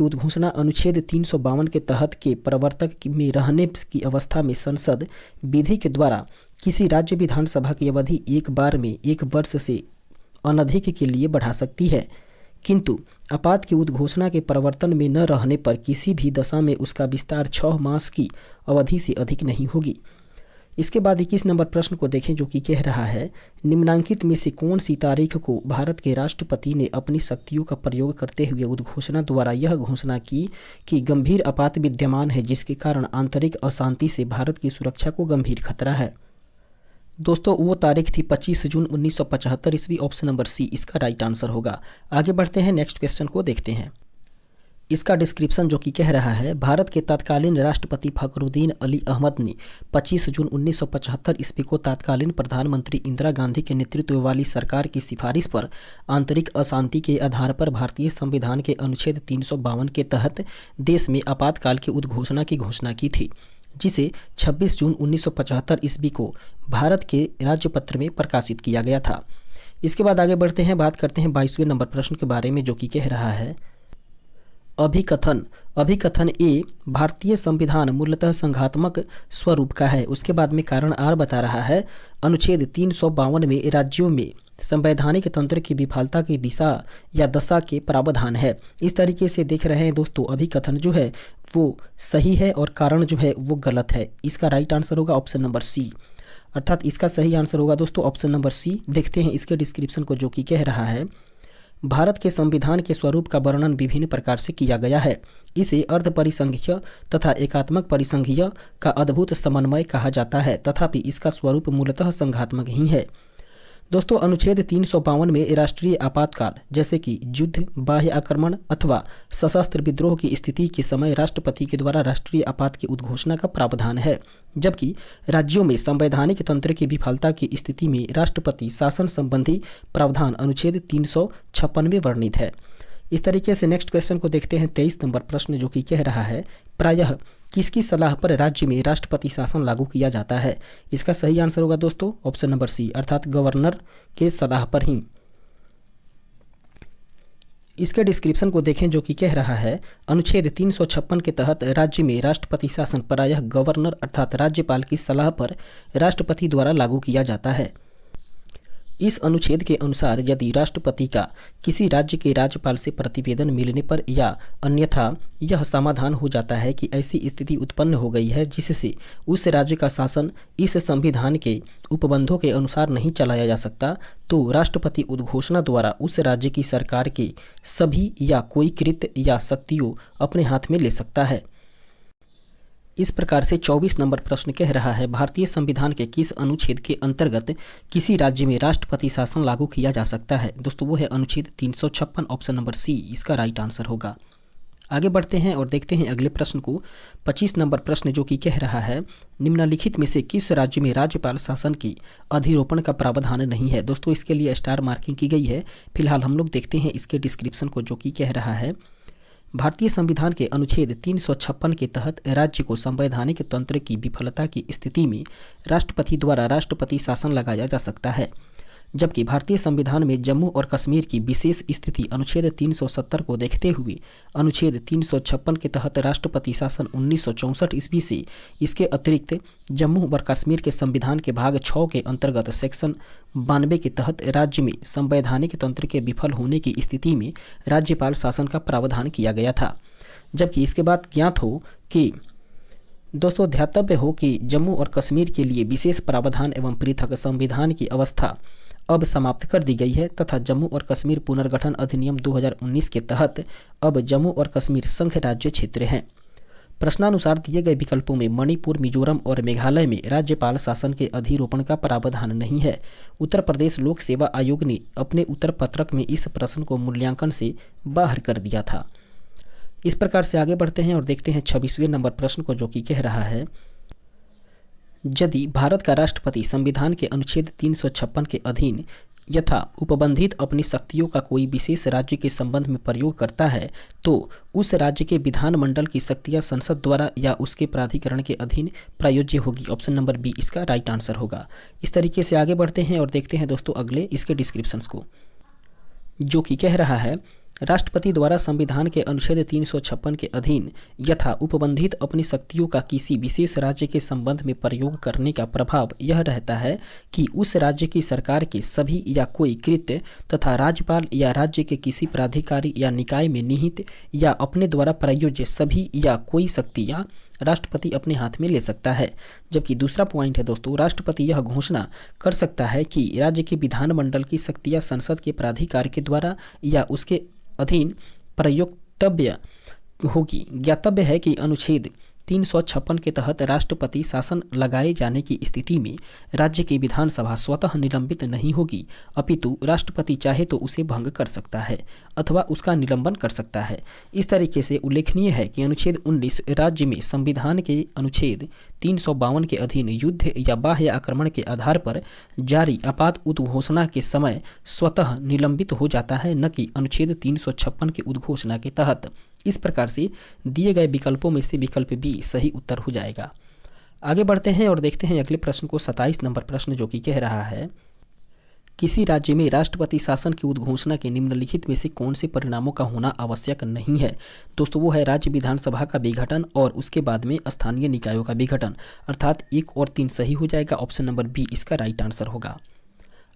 उद्घोषणा अनुच्छेद 352 के तहत के प्रवर्तक में रहने की अवस्था में संसद विधि के द्वारा किसी राज्य विधानसभा की अवधि एक बार में 1 वर्ष से अनधिक के लिए बढ़ा सकती है, किंतु आपात की उद्घोषणा के प्रवर्तन में न रहने पर किसी भी दशा में उसका विस्तार 6 मास की अवधि से अधिक नहीं होगी। इसके बाद 21 नंबर प्रश्न को देखें, जो कि कह रहा है निम्नांकित में से कौन सी तारीख को भारत के राष्ट्रपति ने अपनी शक्तियों का प्रयोग करते हुए उद्घोषणा द्वारा यह घोषणा की कि गंभीर आपात विद्यमान है जिसके कारण आंतरिक अशांति से भारत की सुरक्षा को गंभीर खतरा है। दोस्तों वो तारीख थी 25 जून 1975 ईस्वी। ऑप्शन नंबर सी इसका राइट आंसर होगा। आगे बढ़ते हैं, नेक्स्ट क्वेश्चन को देखते हैं। इसका डिस्क्रिप्शन जो कि कह रहा है भारत के तत्कालीन राष्ट्रपति फखरुद्दीन अली अहमद ने 25 जून 1975 ईस्वी को तत्कालीन प्रधानमंत्री इंदिरा गांधी के नेतृत्व वाली सरकार की सिफारिश पर आंतरिक अशांति के आधार पर भारतीय संविधान के अनुच्छेद 352 के तहत देश में आपातकाल की उद्घोषणा की घोषणा की थी, जिसे 26 जून 1975 ईस्वी को भारत के राज्यपत्र में प्रकाशित किया गया था। इसके बाद आगे बढ़ते हैं, बात करते हैं 22वें नंबर प्रश्न के बारे में, जो कि कह रहा है अभिकथन ए भारतीय संविधान मूलतः संघात्मक स्वरूप का है। उसके बाद में कारण आर बता रहा है अनुच्छेद 352 में राज्यों में संवैधानिक तंत्र की विफलता की दिशा या दशा के प्रावधान है। इस तरीके से देख रहे हैं दोस्तों, अभिकथन जो है वो सही है और कारण जो है वो गलत है। इसका राइट आंसर होगा ऑप्शन नंबर सी, अर्थात इसका सही आंसर होगा दोस्तों ऑप्शन नंबर सी। देखते हैं इसके डिस्क्रिप्शन को, जो कि कह रहा है भारत के संविधान के स्वरूप का वर्णन विभिन्न प्रकार से किया गया है। इसे अर्ध परिसंघीय तथा एकात्मक परिसंघीय का अद्भुत समन्वय कहा जाता है, तथापि इसका स्वरूप मूलतः संघात्मक ही है। दोस्तों अनुच्छेद 352 में राष्ट्रीय आपातकाल जैसे कि युद्ध, बाह्य आक्रमण अथवा सशस्त्र विद्रोह की स्थिति के समय राष्ट्रपति के द्वारा राष्ट्रीय आपात की उद्घोषणा का प्रावधान है, जबकि राज्यों में संवैधानिक तंत्र की विफलता की स्थिति में राष्ट्रपति शासन संबंधी प्रावधान अनुच्छेद 356 में वर्णित है। इस तरीके से नेक्स्ट क्वेश्चन को देखते हैं 23 नंबर प्रश्न, जो कि कह रहा है प्रायः किसकी सलाह पर राज्य में राष्ट्रपति शासन लागू किया जाता है। इसका सही आंसर होगा दोस्तों ऑप्शन नंबर सी, अर्थात गवर्नर के सलाह पर ही। इसके डिस्क्रिप्शन को देखें, जो कि कह रहा है अनुच्छेद 356 के तहत राज्य में राष्ट्रपति शासन प्रायः गवर्नर अर्थात राज्यपाल की सलाह पर राष्ट्रपति द्वारा लागू किया जाता है। इस अनुच्छेद के अनुसार यदि राष्ट्रपति का किसी राज्य के राज्यपाल से प्रतिवेदन मिलने पर या अन्यथा यह समाधान हो जाता है कि ऐसी स्थिति उत्पन्न हो गई है जिससे उस राज्य का शासन इस संविधान के उपबंधों के अनुसार नहीं चलाया जा सकता, तो राष्ट्रपति उद्घोषणा द्वारा उस राज्य की सरकार के सभी या कोई कृत्य या शक्तियों अपने हाथ में ले सकता है। इस प्रकार से 24 नंबर प्रश्न कह रहा है भारतीय संविधान के किस अनुच्छेद के अंतर्गत किसी राज्य में राष्ट्रपति शासन लागू किया जा सकता है। दोस्तों वो है अनुच्छेद 356, ऑप्शन नंबर सी इसका राइट आंसर होगा। आगे बढ़ते हैं और देखते हैं अगले प्रश्न को। 25 नंबर प्रश्न जो कि कह रहा है निम्नलिखित में से किस राज्य में राज्यपाल शासन की अधिरोपण का प्रावधान नहीं है। दोस्तों इसके लिए स्टार मार्किंग की गई है। फिलहाल हम लोग देखते हैं इसके डिस्क्रिप्शन को, जो कि कह रहा है भारतीय संविधान के अनुच्छेद 356 के तहत राज्य को संवैधानिक तंत्र की विफलता की स्थिति में राष्ट्रपति द्वारा राष्ट्रपति शासन लगाया जा सकता है, जबकि भारतीय संविधान में जम्मू और कश्मीर की विशेष स्थिति अनुच्छेद 370 को देखते हुए अनुच्छेद 356 के तहत राष्ट्रपति शासन 1964 ईस्वी से, इसके अतिरिक्त जम्मू और कश्मीर के संविधान के भाग 6 के अंतर्गत सेक्शन 92 के तहत राज्य में संवैधानिक तंत्र के विफल होने की स्थिति में राज्यपाल शासन का प्रावधान किया गया था। जबकि इसके बाद ज्ञात हो कि दोस्तों ध्यातव्य हो कि जम्मू और कश्मीर के लिए विशेष प्रावधान एवं पृथक संविधान की अवस्था अब समाप्त कर दी गई है तथा जम्मू और कश्मीर पुनर्गठन अधिनियम 2019 के तहत अब जम्मू और कश्मीर संघ राज्य क्षेत्र हैं। प्रश्नानुसार दिए गए विकल्पों में मणिपुर, मिजोरम और मेघालय में राज्यपाल शासन के अधिरोपण का प्रावधान नहीं है। उत्तर प्रदेश लोक सेवा आयोग ने अपने उत्तर पत्रक में इस प्रश्न को मूल्यांकन से बाहर कर दिया था। इस प्रकार से आगे बढ़ते हैं और देखते हैं 26वें नंबर प्रश्न को, जो कि कह रहा है, यदि भारत का राष्ट्रपति संविधान के अनुच्छेद 356 के अधीन यथा उपबंधित अपनी शक्तियों का कोई विशेष राज्य के संबंध में प्रयोग करता है तो उस राज्य के विधानमंडल की शक्तियां संसद द्वारा या उसके प्राधिकरण के अधीन प्रयोज्य होगी। ऑप्शन नंबर बी इसका राइट आंसर होगा। इस तरीके से आगे बढ़ते हैं और देखते हैं दोस्तों अगले इसके डिस्क्रिप्शंस को, जो कि कह रहा है, राष्ट्रपति द्वारा संविधान के अनुच्छेद 356 के अधीन यथा उपबंधित अपनी शक्तियों का किसी विशेष राज्य के संबंध में प्रयोग करने का प्रभाव यह रहता है कि उस राज्य की सरकार के सभी या कोई कृत्य तथा राज्यपाल या राज्य के किसी प्राधिकारी या निकाय में निहित या अपने द्वारा प्रयोज्य सभी या कोई शक्तियाँ राष्ट्रपति अपने हाथ में ले सकता है। जबकि दूसरा पॉइंट है दोस्तों, राष्ट्रपति यह घोषणा कर सकता है कि राज्य के विधानमंडल की शक्तियाँ संसद के प्राधिकार के द्वारा या उसके अधीन प्रयोक्तव्य होगी। ज्ञातव्य है कि अनुच्छेद 356 के तहत राष्ट्रपति शासन लगाए जाने की स्थिति में राज्य की विधानसभा स्वतः निलंबित नहीं होगी, अपितु राष्ट्रपति चाहे तो उसे भंग कर सकता है अथवा उसका निलंबन कर सकता है। इस तरीके से उल्लेखनीय है कि अनुच्छेद 19 राज्य में संविधान के अनुच्छेद 352 के अधीन युद्ध या बाह्य आक्रमण के आधार पर जारी आपात उद्घोषणा के समय स्वतः निलंबित हो जाता है, न कि अनुच्छेद 356 के उद्घोषणा के तहत। इस प्रकार से दिए गए विकल्पों में से विकल्प बी सही उत्तर हो जाएगा। आगे बढ़ते हैं और देखते हैं अगले प्रश्न को, 27 नंबर प्रश्न, जो कि कह रहा है, किसी राज्य में राष्ट्रपति शासन की उद्घोषणा के निम्नलिखित में से कौन से परिणामों का होना आवश्यक नहीं है। दोस्तों वो है राज्य विधानसभा का विघटन और उसके बाद में स्थानीय निकायों का विघटन, अर्थात 1 और 3 सही हो जाएगा। ऑप्शन नंबर बी इसका राइट आंसर होगा।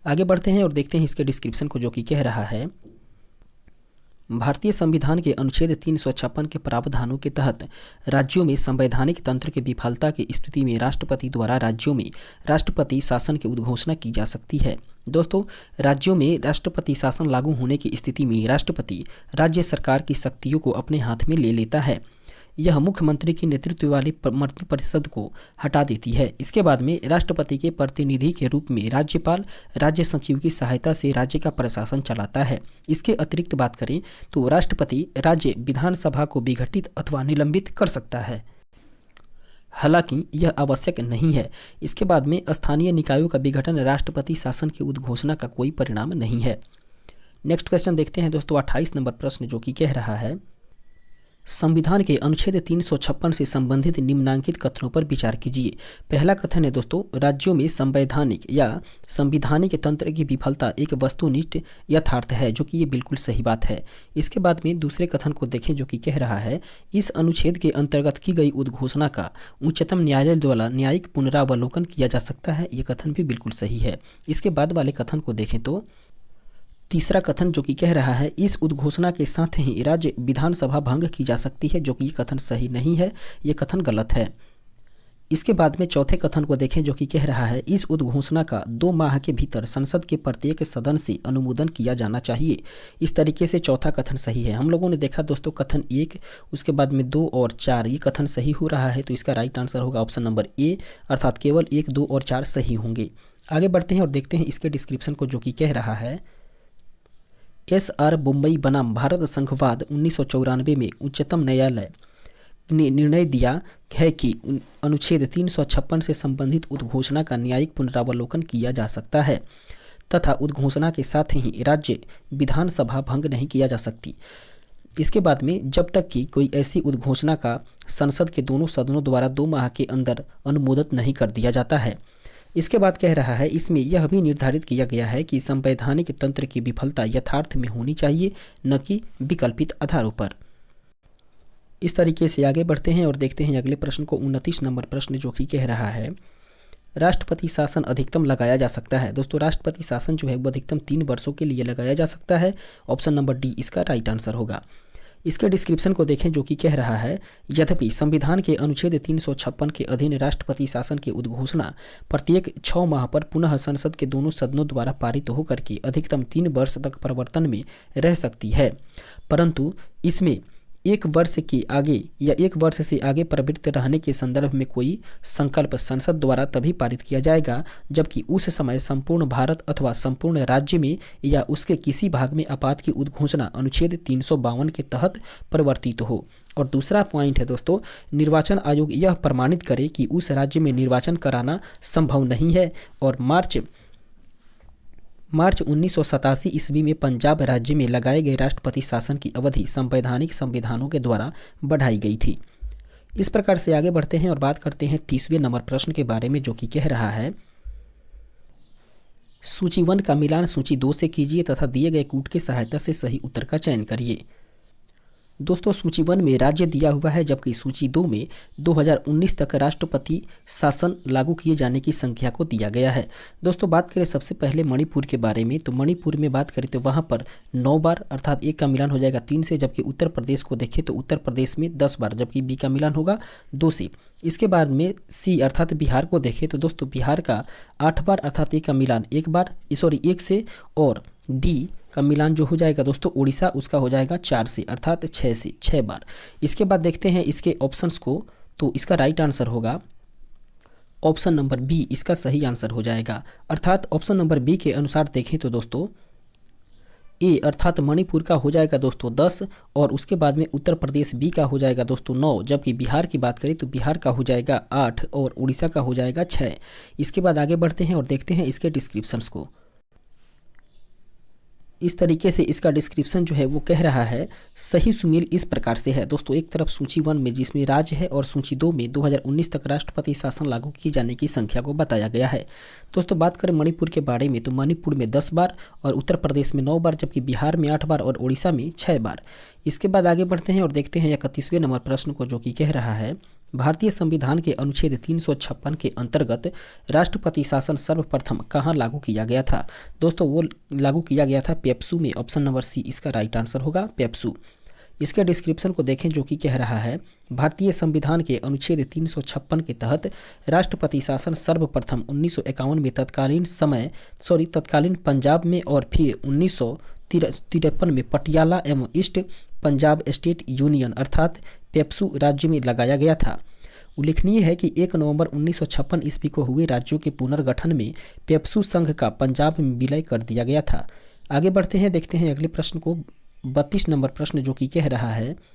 आगे बढ़ते हैं और देखते हैं इसके डिस्क्रिप्शन को, जो कि कह रहा है, भारतीय संविधान के अनुच्छेद 356 के प्रावधानों के तहत राज्यों में संवैधानिक तंत्र की विफलता की स्थिति में राष्ट्रपति द्वारा राज्यों में राष्ट्रपति शासन की उद्घोषणा की जा सकती है। दोस्तों राज्यों में राष्ट्रपति शासन लागू होने की स्थिति में राष्ट्रपति राज्य सरकार की शक्तियों को अपने हाथ में ले लेता है। यह मुख्यमंत्री की नेतृत्व वाली मंत्रिपरिषद को हटा देती है। इसके बाद में राष्ट्रपति के प्रतिनिधि के रूप में राज्यपाल राज्य सचिव की सहायता से राज्य का प्रशासन चलाता है। इसके अतिरिक्त बात करें तो राष्ट्रपति राज्य विधानसभा को विघटित अथवा निलंबित कर सकता है, हालांकि यह आवश्यक नहीं है। इसके बाद में स्थानीय निकायों का विघटन राष्ट्रपति शासन की उद्घोषणा का कोई परिणाम नहीं है। नेक्स्ट क्वेश्चन देखते हैं दोस्तों 28 नंबर प्रश्न, जो कि कह रहा है, संविधान के अनुच्छेद 356 से संबंधित निम्नांकित कथनों पर विचार कीजिए। पहला कथन है दोस्तों, राज्यों में संवैधानिक या संविधानिक तंत्र की विफलता एक वस्तुनिष्ठ यथार्थ है, जो कि ये बिल्कुल सही बात है। इसके बाद में दूसरे कथन को देखें, जो कि कह रहा है, इस अनुच्छेद के अंतर्गत की गई उद्घोषणा का उच्चतम न्यायालय द्वारा न्यायिक पुनरावलोकन किया जा सकता है। ये कथन भी बिल्कुल सही है। इसके बाद वाले कथन को देखें तो तीसरा कथन जो कि कह रहा है, इस उद्घोषणा के साथ ही राज्य विधानसभा भंग की जा सकती है, जो कि ये कथन सही नहीं है, ये कथन गलत है। इसके बाद में चौथे कथन को देखें, जो कि कह रहा है, इस उद्घोषणा का 2 माह के भीतर संसद के प्रत्येक सदन से अनुमोदन किया जाना चाहिए। इस तरीके से चौथा कथन सही है। हम लोगों ने देखा दोस्तों कथन 1, उसके बाद में 2 और 4 ये कथन सही हो रहा है, तो इसका राइट आंसर होगा ऑप्शन नंबर ए, अर्थात केवल 1, 2 और 4 सही होंगे। आगे बढ़ते हैं और देखते हैं इसके डिस्क्रिप्शन को, जो कि कह रहा है, SR बम्बई बनाम भारत संघवाद 1994 में उच्चतम न्यायालय ने निर्णय दिया है कि अनुच्छेद 356 से संबंधित उद्घोषणा का न्यायिक पुनरावलोकन किया जा सकता है तथा उद्घोषणा के साथ ही राज्य विधानसभा भंग नहीं किया जा सकती। इसके बाद में जब तक कि कोई ऐसी उद्घोषणा का संसद के दोनों सदनों द्वारा 2 माह के अंदर अनुमोदित नहीं कर दिया जाता है। इसके बाद कह रहा है इसमें यह भी निर्धारित किया गया है कि संवैधानिक तंत्र की विफलता यथार्थ में होनी चाहिए, न कि विकल्पित आधारों पर। इस तरीके से आगे बढ़ते हैं और देखते हैं अगले प्रश्न को। 29 नंबर प्रश्न जो कि कह रहा है राष्ट्रपति शासन अधिकतम लगाया जा सकता है। दोस्तों राष्ट्रपति शासन जो है वो अधिकतम 3 वर्षों के लिए लगाया जा सकता है। ऑप्शन नंबर डी इसका राइट आंसर होगा। इसके डिस्क्रिप्शन को देखें जो कि कह रहा है यद्यपि संविधान के अनुच्छेद 356 के अधीन राष्ट्रपति शासन की उद्घोषणा प्रत्येक 6 माह पर पुनः संसद के दोनों सदनों द्वारा पारित होकर के अधिकतम 3 वर्ष तक प्रवर्तन में रह सकती है, परंतु इसमें 1 वर्ष के आगे या 1 वर्ष से आगे प्रवृत्त रहने के संदर्भ में कोई संकल्प संसद द्वारा तभी पारित किया जाएगा जबकि उस समय संपूर्ण भारत अथवा संपूर्ण राज्य में या उसके किसी भाग में आपात की उद्घोषणा अनुच्छेद 352 के तहत परिवर्तित हो। और दूसरा पॉइंट है दोस्तों, निर्वाचन आयोग यह प्रमाणित करे कि उस राज्य में निर्वाचन कराना संभव नहीं है। और मार्च 1987 ईस्वी में पंजाब राज्य में लगाए गए राष्ट्रपति शासन की अवधि संवैधानिक संविधानों के द्वारा बढ़ाई गई थी। इस प्रकार से आगे बढ़ते हैं और बात करते हैं 30वें नंबर प्रश्न के बारे में जो कि कह रहा है सूची 1 का मिलान सूची 2 से कीजिए तथा दिए गए कूट की सहायता से सही उत्तर का चयन करिए। दोस्तों सूची 1 में राज्य दिया हुआ है जबकि सूची 2 में 2019 तक राष्ट्रपति शासन लागू किए जाने की संख्या को दिया गया है। दोस्तों बात करें सबसे पहले मणिपुर के बारे में, तो मणिपुर में बात करें तो वहाँ पर 9 बार अर्थात 1 का मिलान हो जाएगा 3 से, जबकि उत्तर प्रदेश को देखें तो उत्तर प्रदेश में 10 बार जबकि बी का मिलान होगा 2 से। इसके बाद में सी अर्थात बिहार को देखें तो दोस्तों बिहार का 8 बार अर्थात 1 का मिलान 1 से, और डी का मिलान जो हो जाएगा दोस्तों उड़ीसा उसका हो जाएगा 4 से अर्थात 6 बार। इसके बाद देखते हैं इसके ऑप्शंस को, तो इसका राइट आंसर होगा ऑप्शन नंबर बी, इसका सही आंसर हो जाएगा। अर्थात ऑप्शन नंबर बी के अनुसार देखें तो दोस्तों ए अर्थात मणिपुर का हो जाएगा दोस्तों 10, और उसके बाद में उत्तर प्रदेश बी का हो जाएगा दोस्तों 9, जबकि बिहार की बात करें तो बिहार का हो जाएगा 8 और उड़ीसा का हो जाएगा 6। इसके बाद आगे बढ़ते हैं और देखते हैं इसके डिस्क्रिप्शंस को। इस तरीके से इसका डिस्क्रिप्शन जो है वो कह रहा है सही सुमेल इस प्रकार से है। दोस्तों एक तरफ सूची 1 में जिसमें राज्य है और सूची 2 में 2019 तक राष्ट्रपति शासन लागू किए जाने की संख्या को बताया गया है। दोस्तों बात करें मणिपुर के बारे में तो मणिपुर में 10 बार और उत्तर प्रदेश में 9 बार जबकि बिहार में 8 बार और उड़ीसा में 6 बार। इसके बाद आगे बढ़ते हैं और देखते हैं 31वें नंबर प्रश्न को जो कि कह रहा है भारतीय संविधान के अनुच्छेद 356 के अंतर्गत राष्ट्रपति शासन सर्वप्रथम कहाँ लागू किया गया था। दोस्तों वो लागू किया गया था पेप्सू में। ऑप्शन नंबर सी इसका राइट आंसर होगा पेप्सू। इसके डिस्क्रिप्शन को देखें जो कि कह रहा है भारतीय संविधान के अनुच्छेद 356 के तहत राष्ट्रपति शासन सर्वप्रथम 1951 में तत्कालीन पंजाब में और फिर 1953 में पटियाला एवं ईस्ट पंजाब स्टेट यूनियन अर्थात पेप्सू राज्य में लगाया गया था। उल्लेखनीय है कि 1 नवंबर 1956 ईस्वी को हुए राज्यों के पुनर्गठन में पेप्सू संघ का पंजाब में विलय कर दिया गया था। आगे बढ़ते हैं, देखते हैं अगले प्रश्न को। 32 नंबर प्रश्न जो कि कह रहा है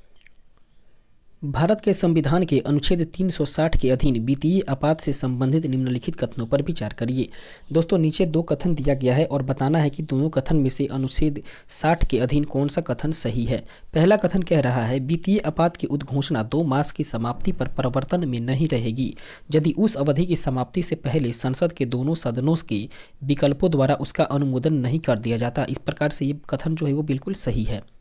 भारत के संविधान के अनुच्छेद 360 के अधीन वित्तीय आपात से संबंधित निम्नलिखित कथनों पर विचार करिए। दोस्तों नीचे 2 कथन दिया गया है और बताना है कि दोनों कथन में से अनुच्छेद 60 के अधीन कौन सा कथन सही है। पहला कथन कह रहा है वित्तीय आपात की उद्घोषणा 2 मास की समाप्ति पर प्रवर्तन में नहीं रहेगी यदि उस अवधि की समाप्ति से पहले संसद के दोनों सदनों के विकल्पों द्वारा उसका अनुमोदन नहीं कर दिया जाता। इस प्रकार से ये कथन जो है वो बिल्कुल सही है।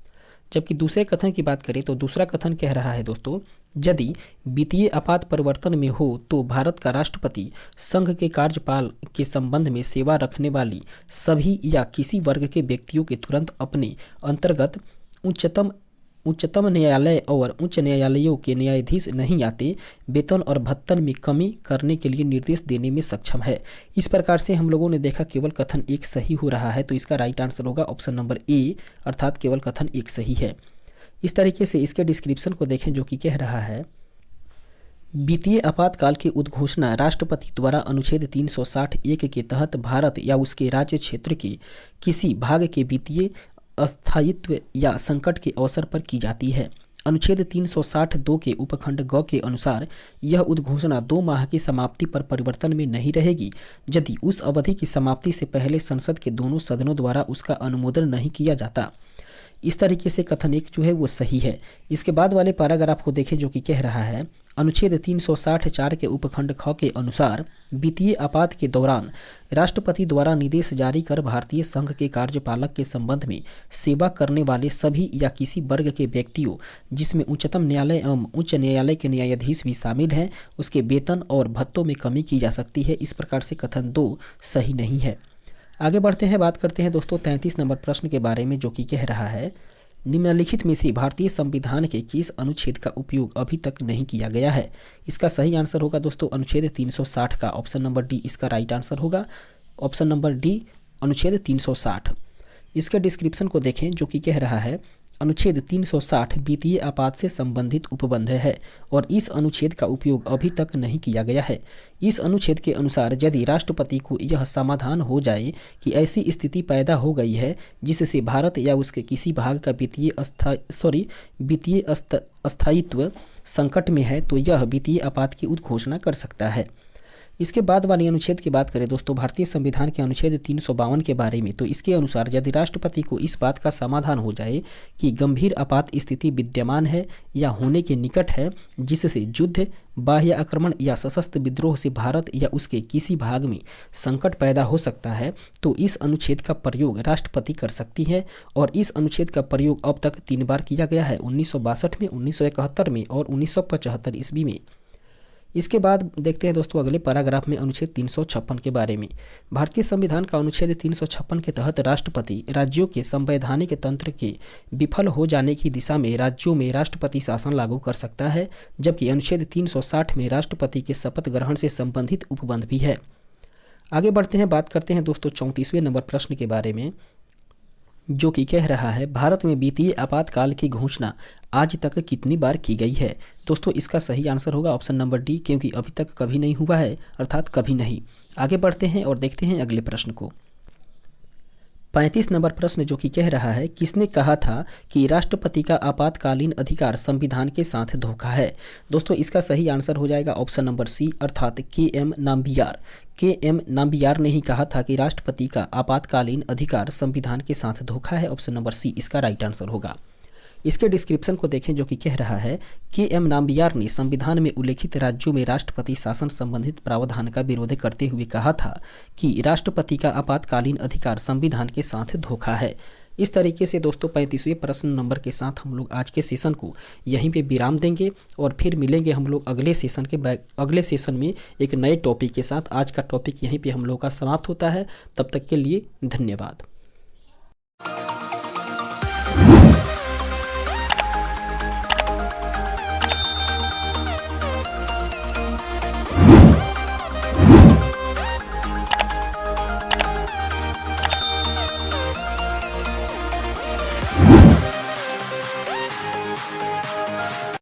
जबकि दूसरे कथन की बात करें तो दूसरा कथन कह रहा है दोस्तों यदि वित्तीय आपात परिवर्तन में हो तो भारत का राष्ट्रपति संघ के कार्यपाल के संबंध में सेवा रखने वाली सभी या किसी वर्ग के व्यक्तियों के तुरंत अपने अंतर्गत उच्चतम न्यायालय और उच्च न्यायालयों के न्यायाधीश नहीं आते वेतन और भत्तन में कमी करने के लिए निर्देश देने में सक्षम है। इस प्रकार से हम लोगों ने देखा केवल कथन 1 सही हो रहा है, तो इसका राइट आंसर होगा ऑप्शन नंबर ए अर्थात केवल कथन 1 सही है। इस तरीके से इसके डिस्क्रिप्शन को देखें जो कि कह रहा है वित्तीय आपातकाल की उद्घोषणा राष्ट्रपति द्वारा अनुच्छेद 360(1) के तहत भारत या उसके राज्य क्षेत्र के किसी भाग के वित्तीय अस्थायित्व या संकट के अवसर पर की जाती है। अनुच्छेद 360(2) के उपखंड ग के अनुसार यह उद्घोषणा 2 माह की समाप्ति पर परिवर्तन में नहीं रहेगी यदि उस अवधि की समाप्ति से पहले संसद के दोनों सदनों द्वारा उसका अनुमोदन नहीं किया जाता। इस तरीके से कथन एक जो है वो सही है। इसके बाद वाले पैराग्राफ को देखें जो कि कह रहा है अनुच्छेद 360(4) के उपखंड ख के अनुसार वित्तीय आपात के दौरान राष्ट्रपति द्वारा निर्देश जारी कर भारतीय संघ के कार्यपालक के संबंध में सेवा करने वाले सभी या किसी वर्ग के व्यक्तियों जिसमें उच्चतम न्यायालय एवं उच्च न्यायालय के न्यायाधीश भी शामिल हैं उसके वेतन और भत्तों में कमी की जा सकती है। इस प्रकार से कथन 2 सही नहीं है। आगे बढ़ते हैं, बात करते हैं दोस्तों 33 नंबर प्रश्न के बारे में जो कि कह रहा है निम्नलिखित में से भारतीय संविधान के किस अनुच्छेद का उपयोग अभी तक नहीं किया गया है। इसका सही आंसर होगा दोस्तों अनुच्छेद 360 का, ऑप्शन नंबर डी इसका राइट आंसर होगा। ऑप्शन नंबर डी अनुच्छेद 360। इसके डिस्क्रिप्शन को देखें जो कि कह रहा है अनुच्छेद 360 वित्तीय आपात से संबंधित उपबंध है और इस अनुच्छेद का उपयोग अभी तक नहीं किया गया है। इस अनुच्छेद के अनुसार यदि राष्ट्रपति को यह समाधान हो जाए कि ऐसी स्थिति पैदा हो गई है जिससे भारत या उसके किसी भाग का वित्तीय अस्थायित्व संकट में है तो यह वित्तीय आपात की उद्घोषणा कर सकता है। इसके बाद वाले अनुच्छेद की बात करें दोस्तों भारतीय संविधान के अनुच्छेद 352 के बारे में, तो इसके अनुसार यदि राष्ट्रपति को इस बात का समाधान हो जाए कि गंभीर आपात स्थिति विद्यमान है या होने के निकट है जिससे युद्ध, बाह्य आक्रमण या सशस्त्र विद्रोह से भारत या उसके किसी भाग में संकट पैदा हो सकता है तो इस अनुच्छेद का प्रयोग राष्ट्रपति कर सकती है। और इस अनुच्छेद का प्रयोग अब तक 3 बार किया गया है, 1962 में, 1971 में और 1975 ईस्वी में। इसके बाद देखते हैं दोस्तों अगले पैराग्राफ में अनुच्छेद 356 के बारे में। भारतीय संविधान का अनुच्छेद 356 के तहत राष्ट्रपति राज्यों के संवैधानिक तंत्र के विफल हो जाने की दिशा में राज्यों में राष्ट्रपति शासन लागू कर सकता है, जबकि अनुच्छेद 360 में राष्ट्रपति के शपथ ग्रहण से संबंधित उपबंध भी है। आगे बढ़ते हैं, बात करते हैं दोस्तों 34वें नंबर प्रश्न के बारे में जो कि कह रहा है भारत में वित्तीय आपातकाल की घोषणा आज तक कितनी बार की गई है। दोस्तों इसका सही आंसर होगा ऑप्शन नंबर डी, क्योंकि अभी तक कभी नहीं हुआ है, अर्थात कभी नहीं। आगे बढ़ते हैं और देखते हैं अगले प्रश्न को। 35 नंबर प्रश्न जो कि कह रहा है किसने कहा था कि राष्ट्रपति का आपातकालीन अधिकार संविधान के साथ धोखा है। दोस्तों इसका सही आंसर हो जाएगा ऑप्शन नंबर सी, अर्थात के.एम. नाम्बियार। के.एम. नाम्बियार ने ही कहा था कि राष्ट्रपति का आपातकालीन अधिकार संविधान के साथ धोखा है। ऑप्शन नंबर सी इसका राइट आंसर होगा। इसके डिस्क्रिप्शन को देखें जो कि कह रहा है के.एम. नाम्बियार ने संविधान में उल्लेखित राज्यों में राष्ट्रपति शासन संबंधित प्रावधान का विरोध करते हुए कहा था कि राष्ट्रपति का आपातकालीन अधिकार संविधान के साथ धोखा है। इस तरीके से दोस्तों 35वें प्रश्न नंबर के साथ हम लोग आज के सेशन को यहीं पे विराम देंगे और फिर मिलेंगे हम लोग अगले सेशन में एक नए टॉपिक के साथ। आज का टॉपिक यहीं पे हम लोग का समाप्त होता है। तब तक के लिए धन्यवाद।